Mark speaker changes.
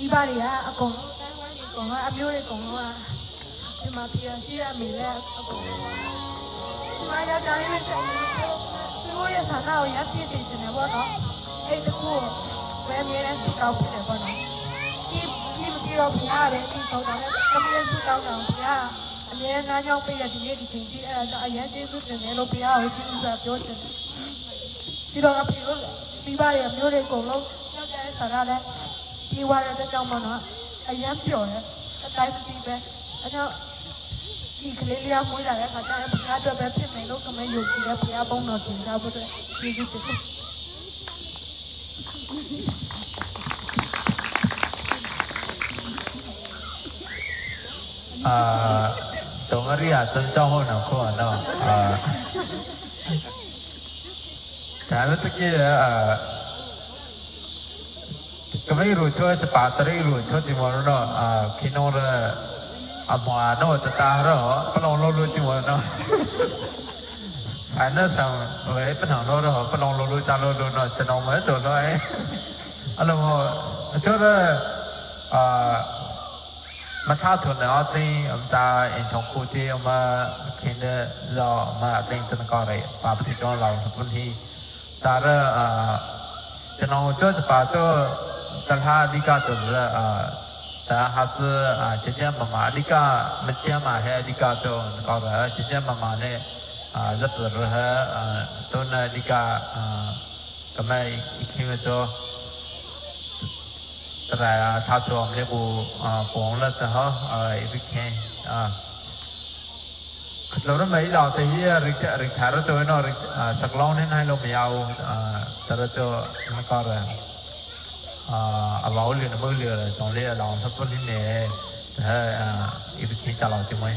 Speaker 1: မိဘတွေက အကုန်တိုင်းဝိုင်းတွေအကုန်လုံးအမျိုးတွေအကုန်လုံးကဒီမှာပြန်ရှိရမိလဲအကုန်လုံးဒီမှာရောက်တိုင်းနဲ့တိုင်နေသူတို့ရဲ့ဆန္ဒကိုရပြည့်နေတယ်ပေါ့နော်အဲ့တကူဘယ်မြဲတဲ့စကောက်ဖြစ်တယ်ပေါ့နော်ဒီမကြည့်တော့ဘုရားပဲဒီကောင်းတာနဲ့အမြဲစကောက်တာဘုရားအမြဲနားကြောင်းပြရဒီနေ့ဒီချိန်ကြီးအဲ့ဒါအရင်ကျေးဇူးတင်တယ်လို့ဘုရားကိုကျေးဇူးပြောချင်တယ်ပြီးတော့အဖေတို့မိဘရဲ့မျိုးတွေအကုန်လုံးရောက်တဲ့ဆန္ဒနဲ့ဒီဝါရတဲ့ကြောင့်မနော်အရင်ပြောတယ်အတိုင်းစီပဲအဲကြောင့်ဒီကလေးလေးကမွေးလာတဲ့အခါကျရင်ဘုရားအတွက်ပဲဖြစ်မယ်လို့ကမဲယုံကြည်တဲ့ဘုရားဘုန်းတော်တင်ကြဖို့အတွက်ကျေးဇူးတင်တယ်
Speaker 2: 东阿里亚真招好难看喏咱们这个ก็ไม่รู้ช่วยจะปาตรีรู้ช่วยจิมอนเนาะคิโนระอาหมอเนาะจะตาเนาะปลองโลรู้จิมอนเนาะอันนั้นสั่งเว้ยเป็นหางโลเนาะปลองโลรู้จานโลรู้เนาะจะนองมาตัวน้อยอันนั้นช่วยมาท้าทุนเนาะที่ตาเอ็นชงคูที่มาเขียนเนาะมาเป็นต้นกอเลยปาปฏิจารเราทุกทีตาระจะนองช่วยจะปาช่วยแต่ถ้าดิกาตัวละแต่หากเจ้ามาดิกาไม่เจ้ามาให้ดิกาตัวก็เลยเจ้ามาเนี่ยจะตัวละตัวนั้นดิกาก็ไม่อีกทีก็ตัวแต่ถ้าตัวมันกูปองแล้วแต่เขาอีกแค่เราต้องไม่เราแต่ที่ริชาร์ดตัวนั้นสักลองนี่ให้เราไม่เอาแต่ตัวมันก็เลยอาวุธเรือมือเรือตรงนี้เราทับต้นที่เนี่ยแต่อีกทีจะเราจะไม่